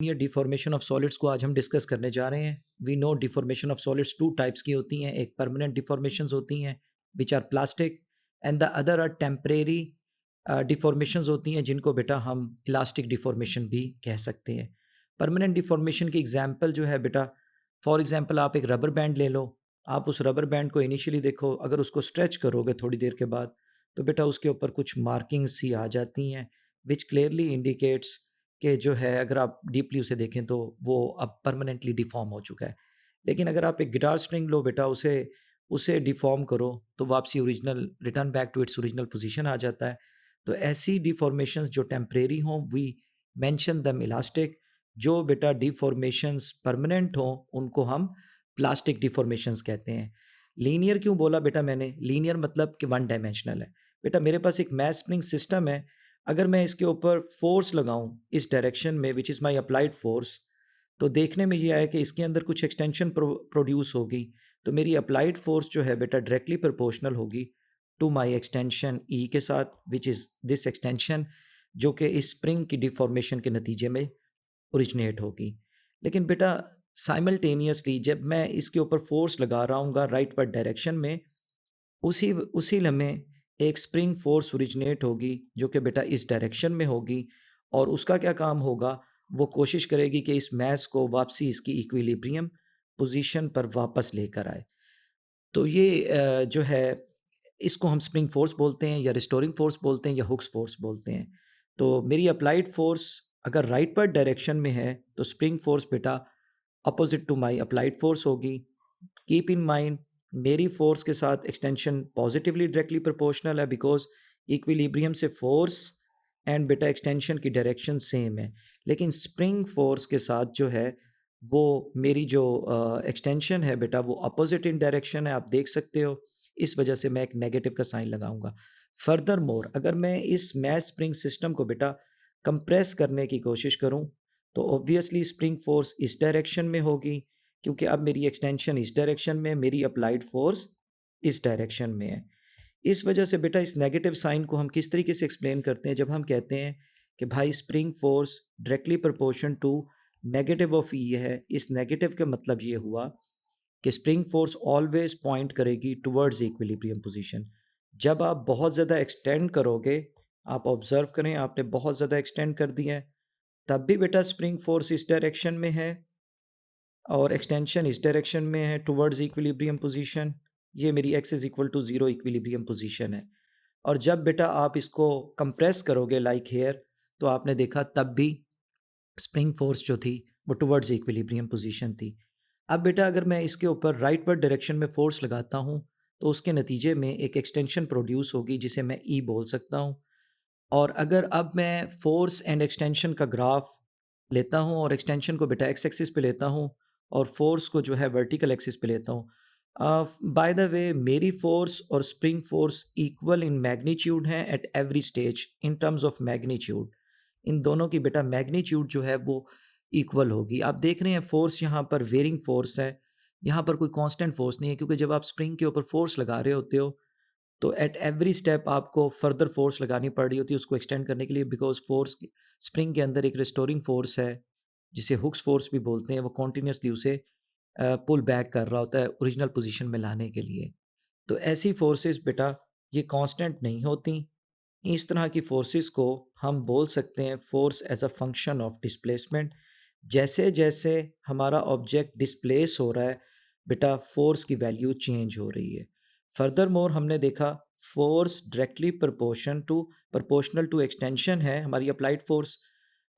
Linear deformation of solids को आज हम डिस्कस करने जा रहे हैं। We know deformation of solids two types की होती हैं, एक परमानेंट डिफॉर्मेशंस होती हैं which are plastic, and the other are temporary deformations होती हैं जिनको बेटा हम इलास्टिक डिफॉर्मेशन भी कह सकते हैं। परमानेंट डिफॉर्मेशन की एग्जांपल जो है बेटा, फॉर एग्जांपल आप एक रबर बैंड ले लो। आप उस रबर बैंड को इनिशियली देखो, अगर उसको स्ट्रेच करोगे थोड़ी देर के बाद तो बेटा उसके ऊपर कुछ मार्किंग्स सी आ जाती हैं विच क्लियरली इंडिकेट्स कि जो है अगर आप डीपली उसे देखें तो वो अब परमानेंटली डिफ़ॉर्म हो चुका है। लेकिन अगर आप एक गिटार स्ट्रिंग लो बेटा, उसे उसे डिफ़ॉर्म करो तो वापसी original return back to its original position आ जाता है। तो ऐसी डिफ़ॉर्मेशंस जो टेम्परेरी हों वी मेंशन देम इलास्टिक, जो बेटा डिफ़ॉर्मेशंस परमानेंट हों उनको हम प्लास्टिक डिफ़ॉर्मेशंस कहते हैं। लीनियर क्यों बोला बेटा मैंने? लीनियर मतलब कि वन डायमेंशनल है। बेटा मेरे पास एक मैथ स्प्रिंग सिस्टम है, अगर मैं इसके ऊपर फ़ोर्स लगाऊँ इस डायरेक्शन में which is my applied force, तो देखने में ये आया कि इसके अंदर कुछ एक्सटेंशन प्रोड्यूस होगी। तो मेरी अप्लाइड फ़ोर्स जो है बेटा डायरेक्टली प्रोपोर्शनल होगी टू माय एक्सटेंशन ई के साथ विच इज़ दिस एक्सटेंशन, जो कि इस स्प्रिंग की डिफ़ॉर्मेशन के नतीजे में ओरिजिनेट होगी। लेकिन बेटा साइमल्टेनियसली जब मैं इसके ऊपर फ़ोर्स लगा रहा हूँगा राइटवर्ड डायरेक्शन में, उसी उसी लम्हे एक स्प्रिंग फ़ोर्स ओरिजिनेट होगी जो कि बेटा इस डायरेक्शन में होगी, और उसका क्या काम होगा, वो कोशिश करेगी कि इस मैस को वापसी इसकी इक्विलिब्रियम पोजीशन पर वापस लेकर आए। तो ये जो है इसको हम स्प्रिंग फ़ोर्स बोलते हैं या रिस्टोरिंग फ़ोर्स बोलते हैं या हुक्स फ़ोर्स बोलते हैं। तो मेरी अप्लाइड फ़ोर्स अगर राइटवर्ड डायरेक्शन में है तो स्प्रिंग फ़ोर्स बेटा opposite to my applied force होगी। कीप इन माइंड मेरी फ़ोर्स के साथ एक्सटेंशन पॉजिटिवली डायरेक्टली प्रोपोर्शनल है बिकॉज़ इक्विलिब्रियम से फ़ोर्स एंड बेटा एक्सटेंशन की डायरेक्शन सेम है। लेकिन स्प्रिंग फ़ोर्स के साथ जो है वो मेरी जो एक्सटेंशन है बेटा वो अपोज़िट इन डायरेक्शन है, आप देख सकते हो। इस वजह से मैं एक नेगेटिव का साइन लगाऊँगा। फर्दरमोर अगर मैं इस मैस स्प्रिंग सिस्टम को बेटा कंप्रेस करने की कोशिश करूँ, तो ऑब्वियसली स्प्रिंग फ़ोर्स इस डायरेक्शन में होगी क्योंकि अब मेरी एक्सटेंशन इस डायरेक्शन में है, मेरी अप्लाइड फ़ोर्स इस डायरेक्शन में है। इस वजह से बेटा इस नेगेटिव साइन को हम किस तरीके से एक्सप्लेन करते हैं, जब हम कहते हैं कि भाई spring force directly proportion to negative of E है। इस नेगेटिव का मतलब ये हुआ कि स्प्रिंग फ़ोर्स ऑलवेज़ पॉइंट करेगी टुवर्ड्स इक्विलिब्रियम पोज़ीशन। जब आप बहुत ज़्यादा एक्सटेंड करोगे, आप ऑब्ज़र्व करें आपने बहुत ज़्यादा एक्सटेंड कर दिया है, तब भी बेटा स्प्रिंग फ़ोर्स इस डायरेक्शन में है और एक्सटेंशन इस डायरेक्शन में है टुवर्ड्स इक्विलिब्रियम पोजीशन। ये मेरी X is equal to 0 equilibrium position है। और जब बेटा आप इसको कंप्रेस करोगे लाइक हेयर, तो आपने देखा तब भी स्प्रिंग फोर्स जो थी वो टुवर्ड्स इक्विलिब्रियम पोजीशन थी। अब बेटा अगर मैं इसके ऊपर राइटवर्ड डायरेक्शन में फोर्स लगाता हूँ तो उसके नतीजे में एक एक्सटेंशन प्रोड्यूस होगी जिसे मैं ई बोल सकता हूँ। और अगर अब मैं फ़ोर्स एंड एक्सटेंशन का ग्राफ लेता हूँ और एक्सटेंशन को बेटा एक्स एक्सिस पे लेता हूँ और फ़ोर्स को जो है वर्टिकल एक्सिस पे लेता हूँ। बाय द वे मेरी फ़ोर्स और spring force equal in magnitude हैं at every stage in terms of magnitude. इन दोनों की बेटा मैग्नीट्यूड जो है वो इक्वल होगी। आप देख रहे हैं फ़ोर्स यहाँ पर वेरिंग फ़ोर्स है, यहाँ पर कोई कांस्टेंट फ़ोर्स नहीं है क्योंकि जब आप स्प्रिंग के ऊपर फ़ोर्स लगा रहे होते हो तो एट एवरी स्टेप आपको फर्दर फोर्स लगानी पड़ रही होती है उसको एक्सटेंड करने के लिए, बिकॉज फोर्स स्प्रिंग के अंदर एक रिस्टोरिंग फोर्स है जिसे हुक्स फोर्स भी बोलते हैं, वो कॉन्टीन्यूसली उसे पुल बैक कर रहा होता है ओरिजिनल पोजीशन में लाने के लिए। तो ऐसी फोर्सेस बेटा ये कांस्टेंट नहीं होती। इस तरह की फोर्सेस को हम बोल सकते हैं force as a function of displacement. जैसे जैसे हमारा ऑब्जेक्ट डिस्प्लेस हो रहा है बेटा फोर्स की वैल्यू चेंज हो रही है। फर्दर मोर हमने देखा force directly proportional to extension है हमारी अप्लाइड फोर्स।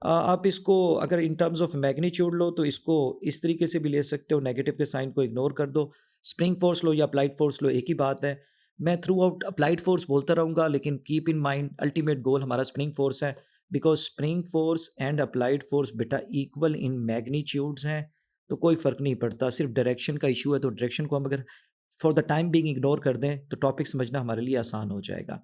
आप इसको अगर इन टर्म्स ऑफ मैग्नीट्यूड लो तो इसको इस तरीके से भी ले सकते हो, नेगेटिव के साइन को इग्नोर कर दो। स्प्रिंग फोर्स लो या अप्लाइड फोर्स लो एक ही बात है। मैं थ्रू आउट अप्लाइड फोर्स बोलता रहूँगा लेकिन keep in mind ultimate goal हमारा स्प्रिंग फोर्स है, because spring force and applied force बेटा इक्वल इन मैग्नीट्यूड्स हैं। तो कोई फ़र्क नहीं पड़ता, सिर्फ डायरेक्शन का इशू है तो डायरेक्शन को हम अगर for the time being ignore कर दें तो टॉपिक समझना हमारे लिए आसान हो जाएगा।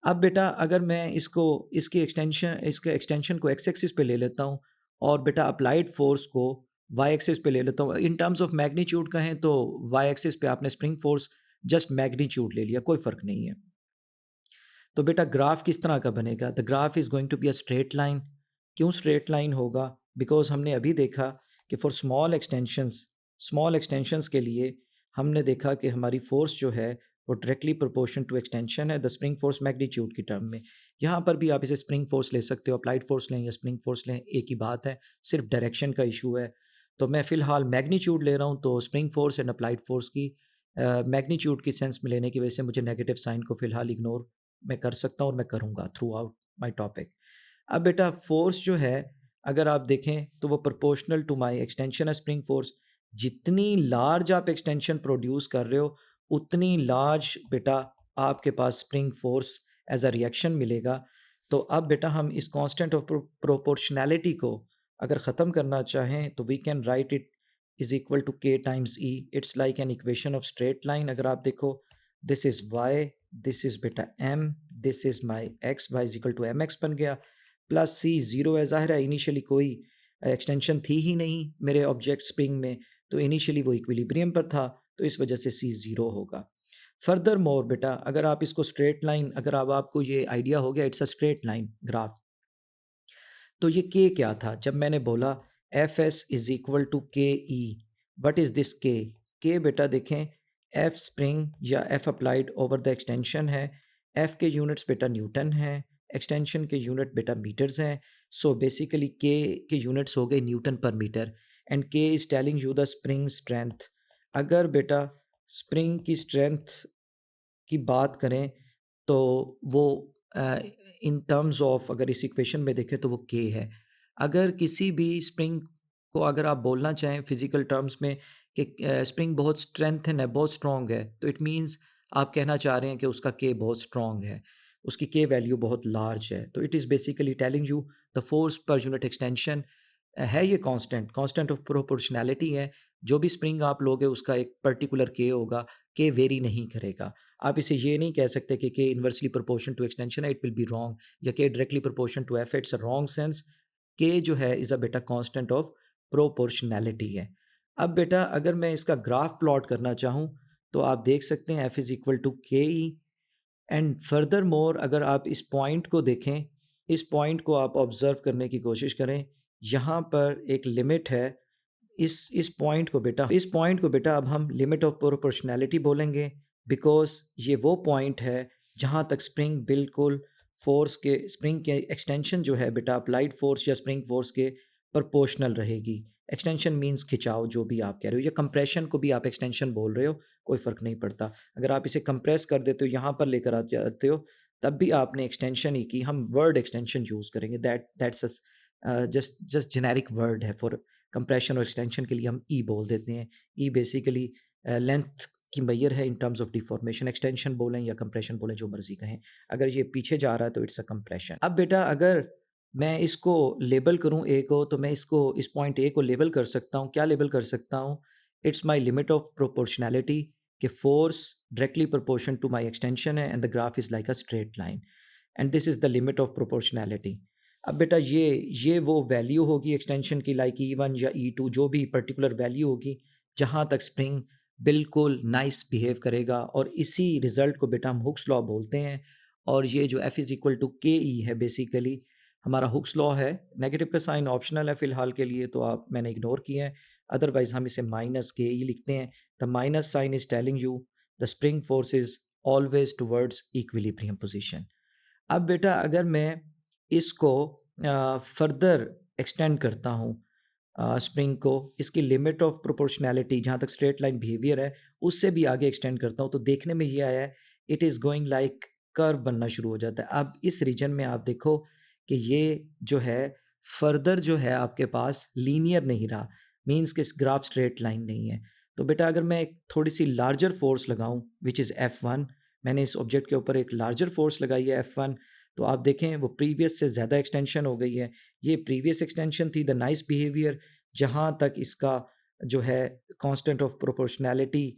अब बेटा अगर मैं इसके एक्सटेंशन को एक्स एक्सिस पे ले लेता हूँ और बेटा अप्लाइड फोर्स को वाई एक्सिस पे ले लेता हूँ, इन टर्म्स ऑफ मैग्नीट्यूड कहें तो वाई एक्सिस पे आपने स्प्रिंग फोर्स जस्ट मैग्नीट्यूड ले लिया, कोई फ़र्क नहीं है। तो बेटा ग्राफ किस तरह का बनेगा? The graph is going to be a straight line. क्यों स्ट्रेट लाइन होगा? बिकॉज़ हमने अभी देखा कि फॉर स्मॉल एक्सटेंशंस के लिए हमने देखा कि हमारी फ़ोर्स जो है वो डायरेक्टली प्रोपोर्शन टू एक्सटेंशन है द स्प्रिंग फ़ोर्स मैग्नीट्यूड की टर्म में। यहाँ पर भी आप इसे स्प्रिंग फ़ोर्स ले सकते हो, अप्लाइड फ़ोर्स लें या स्प्रिंग फ़ोर्स लें, एक ही बात है, सिर्फ डायरेक्शन का इशू है। तो मैं फ़िलहाल मैग्नीट्यूड ले रहा हूँ, तो spring force and applied force की मैग्नीट्यूड की सेंस में लेने की वजह से मुझे नेगेटिव साइन को फ़िलहाल इग्नोर मैं कर सकता हूँ और मैं करूँगा थ्रू आउट माई टॉपिक। अब बेटा फ़ोर्स जो है, अगर आप देखें तो वो प्रोपोर्शनल टू माई एक्सटेंशन है स्प्रिंग फ़ोर्स। जितनी लार्ज आप एक्सटेंशन प्रोड्यूस कर रहे हो, उतनी लार्ज बेटा आपके पास spring force as a reaction मिलेगा। तो अब बेटा हम इस कांस्टेंट ऑफ प्रोपोर्शनैलिटी को अगर ख़त्म करना चाहें तो we can write it is equal to K times E. It's like an equation of straight line. अगर आप देखो, this is Y, this is बेटा M, this is my X, Y is equal to M X बन गया, plus सी zero है। ज़ाहिर है initially कोई एक्सटेंशन थी ही नहीं मेरे ऑब्जेक्ट स्प्रिंग में, तो इनिशियली वो इक्विलिब्रियम पर था, तो इस वजह से सी ज़ीरो होगा। फर्दर मोर बेटा अगर आप इसको स्ट्रेट लाइन, अगर अब आपको ये आइडिया हो गया it's a straight line graph, तो ये के क्या था जब मैंने बोला F S is equal to K E. What is this K? K बेटा देखें, एफ स्प्रिंग या F applied over the extension है। एफ के यूनिट्स बेटा न्यूटन हैं, एक्सटेंशन के यूनिट बेटा मीटर्स हैं। सो बेसिकली के यूनिट्स हो गए newton per meter, and K is telling you the spring strength. अगर बेटा स्प्रिंग की स्ट्रेंथ की बात करें तो वो इन टर्म्स ऑफ अगर इस इक्वेशन में देखें तो वो के है। अगर किसी भी स्प्रिंग को अगर आप बोलना चाहें फिजिकल टर्म्स में कि स्प्रिंग बहुत स्ट्रेंथन है, बहुत स्ट्रॉन्ग है, तो इट मीन्स आप कहना चाह रहे हैं कि उसका के बहुत स्ट्रॉन्ग है, उसकी के वैल्यू बहुत लार्ज है। तो it is basically telling you the force per unit extension है ये कांस्टेंट, कांस्टेंट ऑफ प्रोपोर्शनैलिटी है। जो भी स्प्रिंग आप लोगे उसका एक पर्टिकुलर के होगा, के वेरी नहीं करेगा। आप इसे ये नहीं कह सकते कि K inversely proportion to extension है, इट विल बी रॉन्ग, या K directly proportion to F, it's a wrong sense. K जो है इज़ अ बेटा कांस्टेंट ऑफ प्रोपोर्शनैलिटी है। अब बेटा अगर मैं इसका ग्राफ प्लॉट करना चाहूँ तो आप देख सकते हैं F is equal to K E. And further more अगर आप इस पॉइंट को देखें, इस पॉइंट को आप ऑब्ज़र्व करने की कोशिश करें, यहाँ पर एक लिमिट है। इस पॉइंट को बेटा अब हम लिमिट ऑफ प्रोपोर्शनैलिटी बोलेंगे, बिकॉज़ ये वो पॉइंट है जहाँ तक स्प्रिंग बिल्कुल फ़ोर्स के, स्प्रिंग के एक्सटेंशन जो है बेटा अप्लाइड फ़ोर्स या स्प्रिंग फ़ोर्स के प्रोपोर्शनल रहेगी। एक्सटेंशन मीन्स खिंचाव जो भी आप कह रहे हो, या कंप्रेशन को भी आप एक्सटेंशन बोल रहे हो, कोई फ़र्क नहीं पड़ता। अगर आप इसे कंप्रेस कर देते हो, यहाँ पर लेकर आ जाते हो, तब भी आपने एक्सटेंशन ही की। हम वर्ड एक्सटेंशन यूज़ करेंगे, that's just just generic word है फॉर कंप्रेशन और एक्सटेंशन के लिए हम ई बोल देते हैं। ई बेसिकली लेंथ की मैयर है इन टर्म्स ऑफ डिफॉर्मेशन, एक्सटेंशन बोलें या कंप्रेशन बोलें, जो मर्जी कहें। अगर ये पीछे जा रहा है तो इट्स अ कंप्रेशन। अब बेटा अगर मैं इसको लेबल करूं ए को, तो मैं इसको, इस पॉइंट ए को लेबल कर सकता हूं। क्या लेबल कर सकता हूं? It's my limit of proportionality, कि force directly proportion to my extension है and the graph is like a straight line, and this is the limit of proportionality. अब बेटा ये वो वैल्यू होगी एक्सटेंशन की, लाइक E1 या E2, जो भी पर्टिकुलर वैल्यू होगी जहाँ तक स्प्रिंग बिल्कुल नाइस बिहेव करेगा, और इसी रिज़ल्ट को बेटा हम हुक्स लॉ बोलते हैं। और ये जो F is equal to K ई है बेसिकली हमारा हुक्स लॉ है। नेगेटिव का साइन ऑप्शनल है फ़िलहाल के लिए, तो आप मैंने इग्नोर किए हैं, अदरवाइज़ हम इसे माइनस के ई लिखते हैं। The minus sign is telling you the spring force is always towards equilibrium position. अब बेटा अगर मैं इसको फर्दर एक्सटेंड करता हूँ स्प्रिंग को, इसकी लिमिट ऑफ प्रोपोर्शनैलिटी जहाँ तक स्ट्रेट लाइन बिहेवियर है उससे भी आगे एक्सटेंड करता हूँ, तो देखने में ये आया है it is going like curve बनना शुरू हो जाता है। अब इस रीजन में आप देखो कि ये जो है फर्दर जो है आपके पास लीनियर नहीं रहा, मीन्स कि ग्राफ स्ट्रेट लाइन नहीं है। तो बेटा अगर मैं एक थोड़ी सी लार्जर फोर्स लगाऊं विच इज़ F1, मैंने इस ऑब्जेक्ट के ऊपर एक लार्जर फोर्स लगाई है F1, तो आप देखें वो प्रीवियस से ज़्यादा एक्सटेंशन हो गई है। ये प्रीवियस एक्सटेंशन थी द नाइस बिहेवियर, जहाँ तक इसका जो है कांस्टेंट ऑफ प्रोपोर्शनैलिटी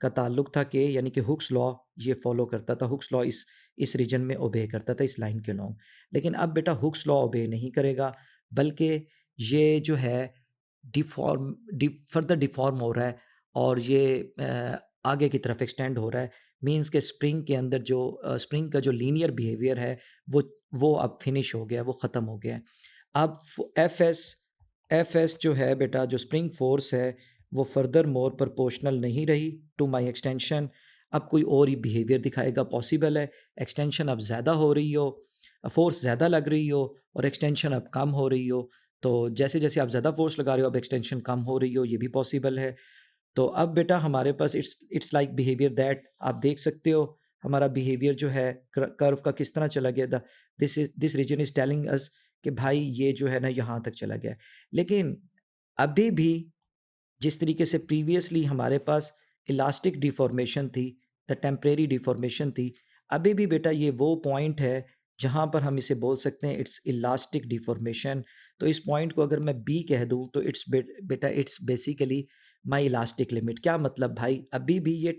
का ताल्लुक था कि यानी कि हुक्स लॉ ये फॉलो करता था, हुक्स लॉ इस रीजन में ओबे करता था इस लाइन के लॉन्ग। लेकिन अब बेटा हुक्स लॉ ओबे नहीं करेगा, बल्कि ये जो है फर्दर डिफॉर्म हो रहा है, और ये आगे की तरफ एक्सटेंड हो रहा है। मीन्स के स्प्रिंग के अंदर जो स्प्रिंग का जो लीनियर बिहेवियर है वो अब फिनिश हो गया, वो ख़त्म हो गया है। अब एफ एस एफ एस जो है बेटा, जो स्प्रिंग फोर्स है, वो फर्दर मोर प्रोपोर्शनल नहीं रही टू माई एक्सटेंशन। अब कोई और ही बिहेवियर दिखाएगा। पॉसिबल है एक्सटेंशन अब ज़्यादा हो रही हो, फोर्स ज़्यादा लग रही हो और एक्सटेंशन अब कम हो रही हो। तो जैसे जैसे आप ज़्यादा फोर्स लगा रहे हो, अब एक्सटेंशन कम हो रही हो, ये भी पॉसिबल है। तो अब बेटा हमारे पास इट्स लाइक बिहेवियर दैट, आप देख सकते हो हमारा बिहेवियर जो है कर्व का किस तरह चला गया था। This region is telling us कि भाई ये जो है ना यहाँ तक चला गया है। लेकिन अभी भी जिस तरीके से प्रीवियसली हमारे पास इलास्टिक डिफॉर्मेशन थी, द टेम्परेरी डिफॉर्मेशन थी, अभी भी बेटा ये वो पॉइंट है जहाँ पर हम इसे बोल सकते हैं इट्स इलास्टिक डिफॉर्मेशन। तो इस पॉइंट को अगर मैं बी कह दूँ तो बेटा it's basically my elastic limit. क्या मतलब भाई, अभी भी ये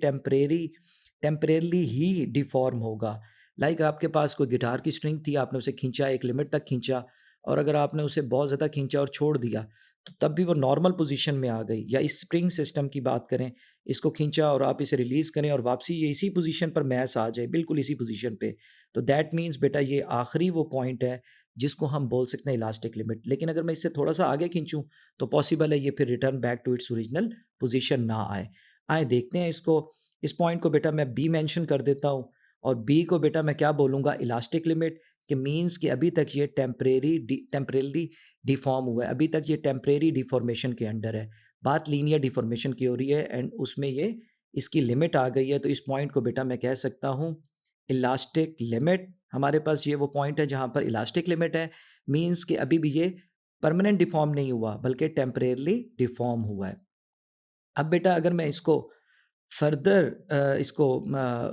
टेम्परेरली ही डिफॉर्म होगा। लाइक आपके पास कोई गिटार की स्ट्रिंग थी, आपने उसे खींचा, एक लिमिट तक खींचा, और अगर आपने उसे बहुत ज़्यादा खींचा और छोड़ दिया तो तब भी वो नॉर्मल पोजीशन में आ गई। या इस स्प्रिंग सिस्टम की बात करें, इसको खींचा और आप इसे रिलीज़ करें और वापसी ये इसी पोजीशन पर मैस आ जाए, बिल्कुल इसी पोजीशन पे, तो दैट मीन्स बेटा ये आखिरी वो पॉइंट है जिसको हम बोल सकते हैं इलास्टिक लिमिट। लेकिन अगर मैं इससे थोड़ा सा आगे खींचूं तो पॉसिबल है ये फिर return back to its original position ना आए। आए देखते हैं इसको। इस पॉइंट को बेटा मैं बी मेंशन कर देता हूँ, और बी को बेटा मैं क्या बोलूँगा, इलास्टिक लिमिट, कि मीन्स कि अभी तक ये टेम्परेरी डिफ़ॉर्म हुआ है, अभी तक ये टेम्परेरी डिफ़ॉर्मेशन के अंडर है। बात लीनियर डिफ़ॉर्मेशन की हो रही है एंड उसमें ये इसकी लिमिट आ गई है। तो इस पॉइंट को बेटा मैं कह सकता हूँ इलास्टिक लिमिट। हमारे पास ये वो पॉइंट है जहाँ पर इलास्टिक लिमिट है, मीन्स कि अभी भी ये परमानेंट डिफ़ॉर्म नहीं हुआ बल्कि टेम्परेरीली डिफ़ॉर्म हुआ है। अब बेटा अगर मैं इसको फर्दर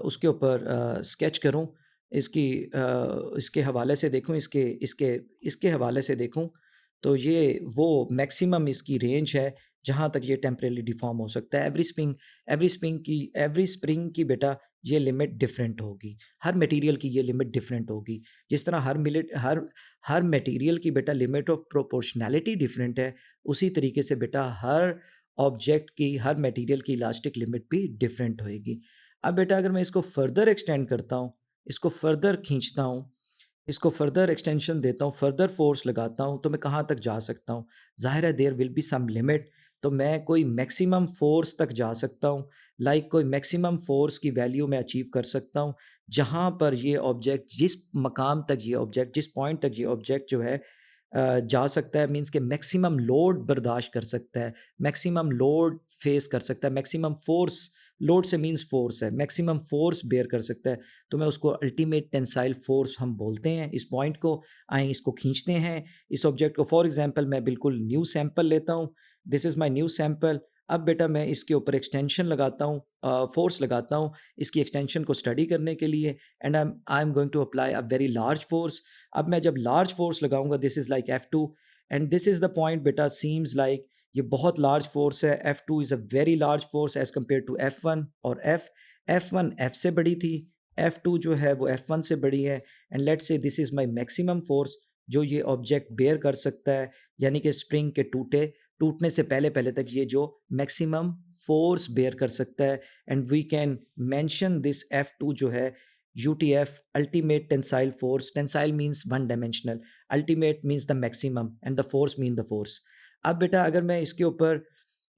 उसके ऊपर स्केच करूँ, इसके हवाले से देखूँ, इसके हवाले से देखूँ, तो ये वो मैक्सिमम इसकी रेंज है जहाँ तक ये टेम्परेली डिफ़ॉर्म हो सकता है। एवरी स्प्रिंग की बेटा ये लिमिट डिफरेंट होगी। हर मटेरियल की ये लिमिट डिफरेंट होगी। जिस तरह हर मटेरियल की बेटा लिमिट ऑफ प्रोपोर्शनैलिटी डिफरेंट है, उसी तरीके से बेटा हर ऑब्जेक्ट की, हर मटेरियल की इलास्टिक लिमिट भी डिफरेंट होएगी। अब बेटा अगर मैं इसको फर्दर एक्सटेंड करता हूँ, इसको फर्दर खींचता हूँ, इसको फर्दर एक्सटेंशन देता हूँ, फर्दर फोर्स लगाता हूँ, तो मैं कहाँ तक जा सकता हूँ? ज़ाहिर है there will be some limit. तो मैं कोई मैक्सिमम फोर्स तक जा सकता हूँ, लाइक कोई मैक्सिमम फोर्स की वैल्यू मैं अचीव कर सकता हूँ, जहाँ पर ये ऑब्जेक्ट, जिस मकाम तक ये ऑब्जेक्ट, जिस पॉइंट तक ये ऑब्जेक्ट जो है जा सकता है, मीन्स कि मैक्सिमम लोड बर्दाश्त कर सकता है, मैक्सिमम लोड फेस कर सकता है, मैक्सिमम फोर्स, लोड से मीन्स फोर्स है, मैक्सिमम फोर्स बेयर कर सकता है, तो मैं उसको अल्टीमेट टेंसाइल फोर्स हम बोलते हैं इस पॉइंट को। आए इसको खींचते हैं इस ऑब्जेक्ट को। फॉर एग्जांपल मैं बिल्कुल न्यू सैंपल लेता हूँ, this is my new sample. अब बेटा मैं इसके ऊपर एक्सटेंशन लगाता हूँ, फोर्स लगाता हूँ इसकी एक्सटेंशन को स्टडी करने के लिए, and I am going to apply a very large force. अब मैं जब लार्ज फोर्स लगाऊंगा, this is like F2, and this is the point बेटा, सीम्स लाइक ये बहुत लार्ज फोर्स है। F2 is a very large force as compare to F1, और F1 F से बड़ी थी, F2 जो है वो F1 से बड़ी है, and let's say this is my maximum force जो ये ऑब्जेक्ट बेयर कर सकता है, यानी कि स्प्रिंग के टूटने से पहले पहले तक ये जो मैक्सिमम फोर्स बेयर कर सकता है। And we can mention this F2 जो है UTF, ultimate tensile force. Tensile means one dimensional, ultimate means the maximum, and the force mean the force. अब बेटा अगर मैं इसके ऊपर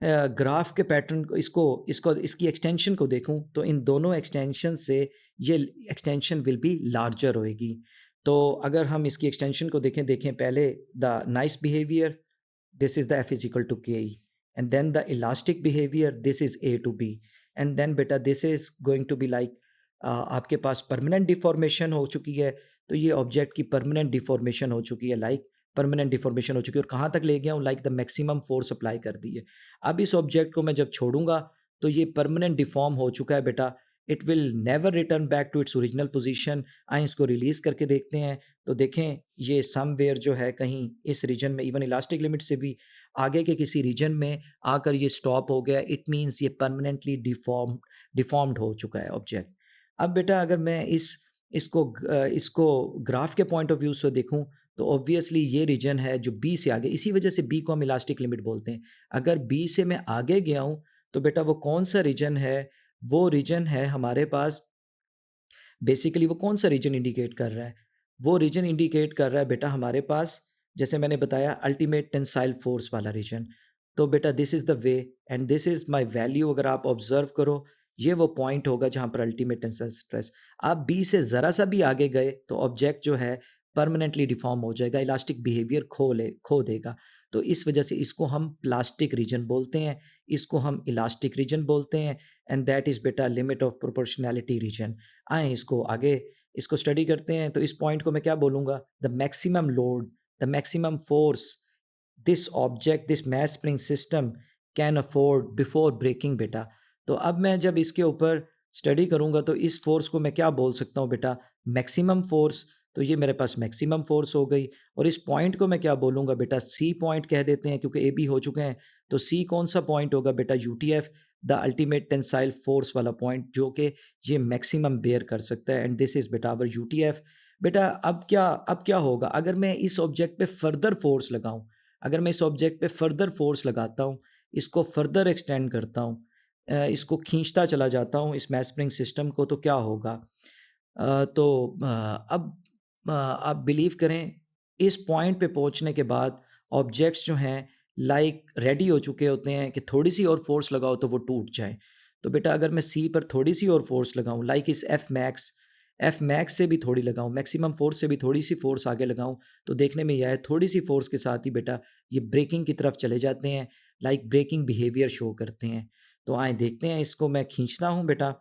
ग्राफ के पैटर्न को, इसको इसको इसकी एक्सटेंशन को देखूं, तो इन दोनों एक्सटेंशन से ये एक्सटेंशन विल बी लार्जर होएगी। तो अगर हम इसकी एक्सटेंशन को देखें पहले the nice behaviour, this is the F is equal to KE, and then the elastic behavior, this is A to B, and then beta this is going to be like आपके पास permanent deformation हो चुकी है, तो ये object की permanent deformation हो चुकी है, लाइक परमानेंट डिफॉर्मेशन हो चुकी है, और कहाँ तक ले गया हूँ, like the maximum force apply कर दी है। अब इस ऑब्जेक्ट को मैं जब छोड़ूंगा तो ये परमानेंट डिफॉर्म हो चुका है बेटा, it will never return back to its original position. आए इसको रिलीज करके देखते हैं, तो देखें ये समवेयर जो है कहीं इस रीजन में, इवन इलास्टिक लिमिट से भी आगे के किसी रीजन में आकर ये स्टॉप हो गया। इट मीन्स ये परमानेंटली डिफॉर्म्ड हो चुका है ऑब्जेक्ट। अब बेटा अगर मैं इसको ग्राफ के पॉइंट ऑफ व्यू से देखूं, तो ऑब्वियसली ये रीजन है जो बी से आगे, इसी वजह से बी को हम इलास्टिक लिमिट बोलते हैं। अगर बी से मैं आगे गया हूं तो बेटा वो कौन सा रीजन है, वो रीजन है हमारे पास, बेसिकली वो कौन सा रीजन इंडिकेट कर रहा है, वो रीजन इंडिकेट कर रहा है बेटा हमारे पास जैसे मैंने बताया अल्टीमेट टेंसाइल फोर्स वाला रीजन। तो बेटा this is the way and this is my value. अगर आप ऑब्जर्व करो, ये वो पॉइंट होगा जहाँ पर अल्टीमेट टेंसाइल स्ट्रेस। आप बी से ज़रा सा भी आगे गए तो ऑब्जेक्ट जो है परमानेंटली डिफॉर्म हो जाएगा, इलास्टिक बिहेवियर खो देगा। तो इस वजह से इसको हम प्लास्टिक रीजन बोलते हैं, इसको हम इलास्टिक रीजन बोलते हैं, एंड दैट इज़ बेटा लिमिट ऑफ प्रोपोर्शनैलिटी रीजन। आए इसको आगे इसको स्टडी करते हैं। तो इस पॉइंट को मैं क्या बोलूँगा, the maximum load, the maximum force this object, this mass spring system can afford before breaking बेटा। तो अब मैं जब इसके ऊपर स्टडी करूँगा तो इस फोर्स को मैं क्या बोल सकता हूँ बेटा, मैक्सिमम फोर्स। तो ये मेरे पास मैक्सिमम फोर्स हो गई। और इस पॉइंट को मैं क्या बोलूँगा बेटा, सी पॉइंट कह देते हैं क्योंकि ए बी हो चुके हैं। तो सी कौन सा पॉइंट होगा बेटा, UTF, the ultimate tensile force वाला पॉइंट, जो कि ये मैक्सिमम बेयर कर सकता है, एंड दिस इज़ बेटा अवर यूटीएफ। बेटा अब क्या होगा अगर मैं इस ऑब्जेक्ट पे फर्दर फोर्स लगाऊं, अगर मैं इस ऑब्जेक्ट पे फर्दर फोर्स लगाता हूँ, इसको फर्दर एक्सटेंड करता हूँ, इसको खींचता चला जाता हूँ इस मैस स्प्रिंग सिस्टम को, तो क्या होगा? तो अब आप बिलीव करें, इस पॉइंट पे पहुंचने के बाद ऑब्जेक्ट्स जो हैं लाइक रेडी हो चुके होते हैं कि थोड़ी सी और फोर्स लगाओ तो वो टूट जाए। तो बेटा अगर मैं सी पर थोड़ी सी और फोर्स लगाऊं, लाइक इस एफ मैक्स से भी थोड़ी लगाऊं, मैक्सिमम फोर्स से भी थोड़ी सी फोर्स आगे लगाऊं, तो देखने में यह है थोड़ी सी फोर्स के साथ ही बेटा ये ब्रेकिंग की तरफ चले जाते हैं, लाइक ब्रेकिंग बिहेवियर शो करते हैं। तो आए देखते हैं, इसको मैं खींचता हूँ बेटा।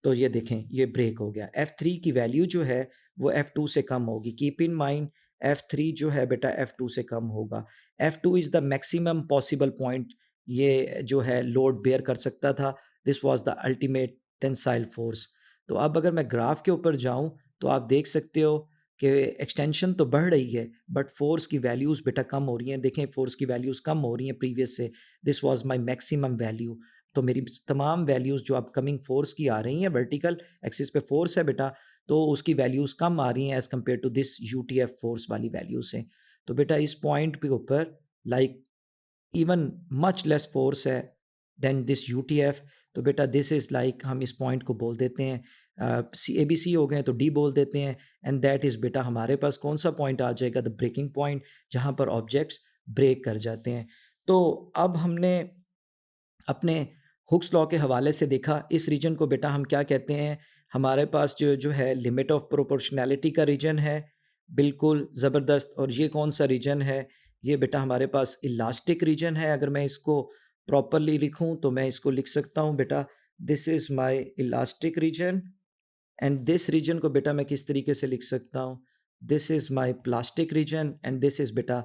तो ये देखें, ये ब्रेक हो गया। F3 की वैल्यू जो है वो F2 से कम होगी। कीप इन माइंड, F3 जो है बेटा F2 से कम होगा। F2 is the maximum possible point, ये जो है लोड बेयर कर सकता था। This was the ultimate tensile force. तो अब अगर मैं ग्राफ के ऊपर जाऊं तो आप देख सकते हो कि एक्सटेंशन तो बढ़ रही है बट फोर्स की वैल्यूज़ बेटा कम हो रही हैं। देखें, फोर्स की वैल्यूज़ कम हो रही हैं प्रीवियस से। This was my maximum value. तो मेरी तमाम वैल्यूज़ जो अपकमिंग फोर्स की आ रही हैं, वर्टिकल एक्सिस पे फोर्स है बेटा, तो उसकी वैल्यूज़ कम आ रही हैं as compare to this UTF force वाली वैल्यू से। तो बेटा इस पॉइंट के ऊपर like even much less force है देन दिस यूटीएफ। तो बेटा दिस इज़ लाइक, हम इस पॉइंट को बोल देते हैं सी, ए बी सी हो गए तो डी बोल देते हैं, एंड दैट इज़ बेटा हमारे पास कौन सा पॉइंट आ जाएगा, द ब्रेकिंग पॉइंट, जहाँ पर ऑब्जेक्ट्स ब्रेक कर जाते हैं। तो अब हमने अपने हुक्स लॉ के हवाले से देखा, इस रीजन को बेटा हम क्या कहते हैं, हमारे पास जो जो है लिमिट ऑफ प्रोपोर्शनैलिटी का रीजन है, बिल्कुल ज़बरदस्त। और ये कौन सा रीजन है, ये बेटा हमारे पास इलास्टिक रीजन है। अगर मैं इसको प्रॉपरली लिखूं तो मैं इसको लिख सकता हूं बेटा, this is my elastic region, and this region को बेटा मैं किस तरीके से लिख सकता हूँ, this is my plastic region, and this is बेटा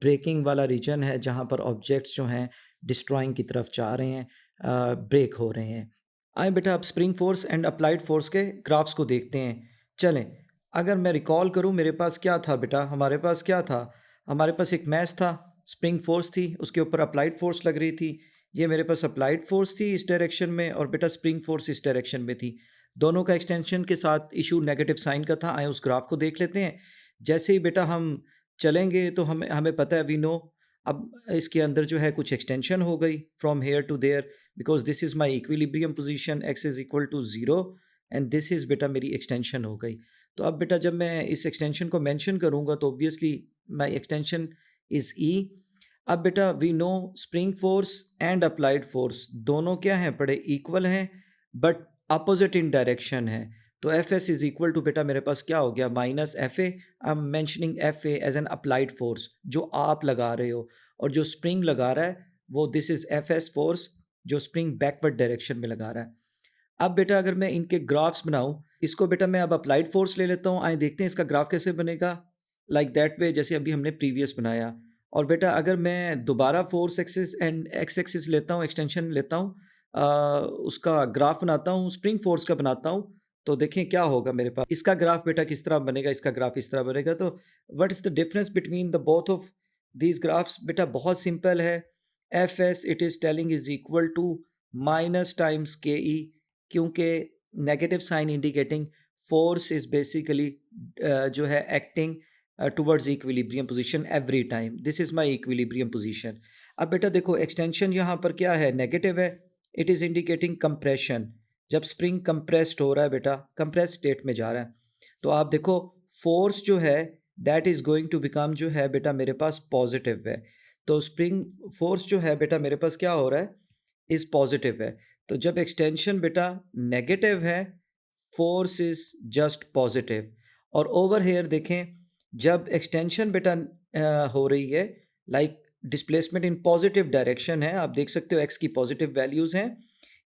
ब्रेकिंग वाला रीजन है, जहाँ पर ऑब्जेक्ट्स जो हैं डिस्ट्रॉइंग की तरफ जा रहे हैं, ब्रेक हो रहे हैं। आए बेटा अब spring force and applied force के ग्राफ्स को देखते हैं। चलें, अगर मैं रिकॉल करूं, मेरे पास क्या था बेटा, हमारे पास क्या था, हमारे पास एक मैस था, स्प्रिंग फोर्स थी, उसके ऊपर अप्लाइड फोर्स लग रही थी। ये मेरे पास अप्लाइड फोर्स थी इस डायरेक्शन में, और बेटा स्प्रिंग फोर्स इस डायरेक्शन में थी। दोनों का एक्सटेंशन के साथ इशू नेगेटिव साइन का था। आए उस ग्राफ को देख लेते हैं। जैसे ही बेटा हम चलेंगे तो हमें हमें पता है, वी नो, अब इसके अंदर जो है कुछ एक्सटेंशन हो गई from here to there, because this is my equilibrium position, X is equal to zero, and this is बेटा मेरी एक्सटेंशन हो गई। तो अब बेटा जब मैं इस एक्सटेंशन को मेंशन करूँगा तो obviously my extension is E. अब बेटा we know spring force and applied force दोनों क्या हैं, बड़े इक्वल हैं बट अपोजिट इन डायरेक्शन है। तो F S is equal to बेटा मेरे पास क्या हो गया, minus F A. I am mentioning F A as an applied force, जो आप लगा रहे हो, और जो स्प्रिंग लगा रहा है वो this is F S force, जो स्प्रिंग बैकवर्ड डायरेक्शन में लगा रहा है। अब बेटा अगर मैं इनके ग्राफ्स बनाऊं, इसको बेटा मैं अब अप्लाइड फोर्स ले लेता हूं। आए देखते हैं इसका ग्राफ कैसे बनेगा, लाइक दैट वे जैसे अभी हमने प्रीवियस बनाया। और बेटा अगर मैं दोबारा force axis and x axis लेता हूँ, एक्सटेंशन लेता हूँ, उसका ग्राफ बनाता हूँ, स्प्रिंग फोर्स का बनाता हूँ, तो देखें क्या होगा मेरे पास। इसका ग्राफ बेटा किस तरह बनेगा, इसका ग्राफ इस तरह बनेगा। तो what is the difference between the both of these graphs, बेटा बहुत सिंपल है। F S it is telling is equal to minus times K E, क्योंकि negative sign indicating force is basically जो है acting towards equilibrium position every time. This is my equilibrium position. अब बेटा देखो extension यहाँ पर क्या है, नेगेटिव है, इट इज़ इंडिकेटिंग कंप्रेशन। जब स्प्रिंग कंप्रेस्ड हो रहा है बेटा, कंप्रेस स्टेट में जा रहा है, तो आप देखो फोर्स जो है that is going to become जो है बेटा मेरे पास पॉजिटिव है। तो स्प्रिंग फोर्स जो है बेटा मेरे पास क्या हो रहा है, इज़ पॉजिटिव है। तो जब एक्सटेंशन बेटा नेगेटिव है, फोर्स इज़ जस्ट पॉजिटिव। और ओवर हेयर देखें, जब एक्सटेंशन बेटा हो रही है, like displacement in positive direction है, आप देख सकते हो एक्स की पॉजिटिव वैल्यूज़ हैं,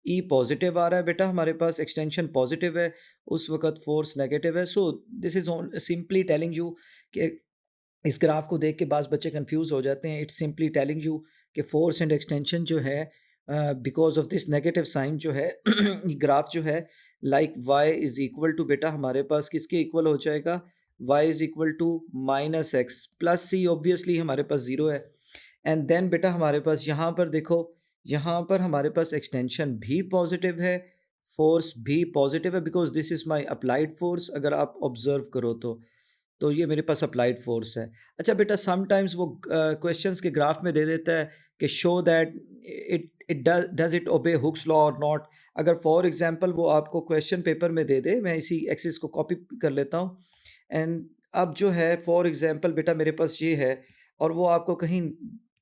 ई पॉजिटिव आ रहा है बेटा हमारे पास, एक्सटेंशन पॉजिटिव है, उस वक़्त फोर्स नेगेटिव है। So this is own simply telling you कि इस ग्राफ को देख के बाज़ बच्चे कन्फ्यूज़ हो जाते हैं। इट्स सिंपली टेलिंग यू कि फोर्स एंड एक्सटेंशन जो है because of this negative sign जो है ये ग्राफ जो है like Y is equal to बेटा हमारे पास किसके इक्वल हो जाएगा, Y is equal to minus X plus C, obviously हमारे पास ज़ीरो है। एंड देन बेटा हमारे पास यहाँ पर देखो, यहाँ पर हमारे पास एक्सटेंशन भी पॉजिटिव है, फोर्स भी पॉजिटिव है, because this is my applied force. अगर आप ऑब्ज़र्व करो तो ये मेरे पास अप्लाइड फोर्स है। अच्छा बेटा समटाइम्स वो क्वेश्चंस के ग्राफ में दे देता है कि show that it does it obey Hooke's law और नॉट। अगर फॉर एग्ज़ाम्पल वो आपको क्वेश्चन पेपर में दे दे, मैं इसी एक्सिस को कॉपी कर लेता हूँ। एंड अब जो है फॉर एग्ज़ाम्पल बेटा मेरे पास ये है, और वो आपको कहीं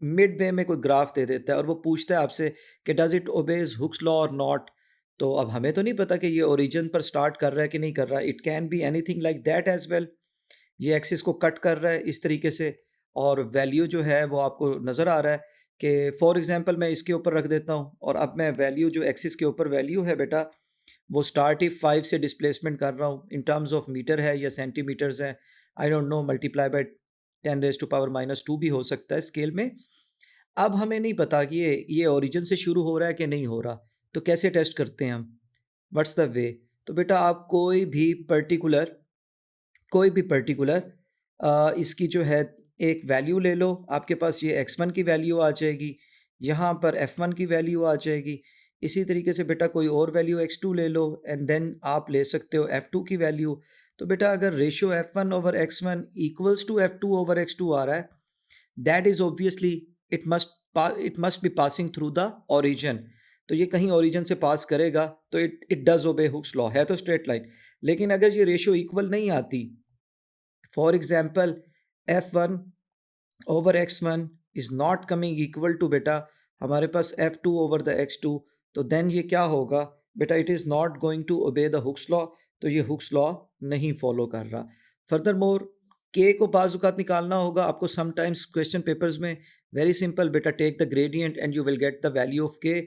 मिड वे में कोई ग्राफ दे देता है और वो पूछता है आपसे कि डज़ इट ओबेज़ हुक्स लॉ और नॉट। तो अब हमें तो नहीं पता कि ये ओरिजिन पर स्टार्ट कर रहा है कि नहीं कर रहा है। It can be anything like that as well. ये एक्सिस को कट कर रहा है इस तरीके से, और वैल्यू जो है वो आपको नज़र आ रहा है कि फॉर एग्ज़ाम्पल मैं इसके ऊपर रख देता हूँ, और अब मैं वैल्यू जो एक्सिस के ऊपर वैल्यू है बेटा, वो स्टार्ट ही 5 से डिस्प्लेसमेंट कर रहा हूँ, इन टर्म्स ऑफ मीटर है या सेंटीमीटर्स है, I don't know, multiply by 10 raise to power -2 भी हो सकता है स्केल में। अब हमें नहीं पता कि ये ओरिजिन से शुरू हो रहा है कि नहीं हो रहा, तो कैसे टेस्ट करते हैं हम? What's the way? तो बेटा आप कोई भी पर्टिकुलर इसकी जो है एक वैल्यू ले लो, आपके पास ये x1 की वैल्यू आ जाएगी, यहाँ पर f1 की वैल्यू आ जाएगी। इसी तरीके से बेटा कोई और वैल्यू x2 ले लो, एंड देन आप ले सकते हो f2 की वैल्यू। तो बेटा अगर ratio f1 over x1 equals to f2 over x2 आ रहा है, that is obviously it must be passing through the origin. तो ये कहीं ओरिजिन से पास करेगा, तो it does obey Hooke's law, है तो स्ट्रेट लाइन। लेकिन अगर ये रेशियो इक्वल नहीं आती, for example f1 over x1 is not coming equal to बेटा हमारे पास f2 ओवर द x2, तो देन ये क्या होगा बेटा, it is not going to obey the Hooke's law. तो ये हुक्स लॉ नहीं फॉलो कर रहा। फर्दर मोर के को बाज़ निकालना होगा आपको समटाइम्स क्वेश्चन पेपर्स में। वेरी सिंपल बेटा, take the gradient and you will get the value of के।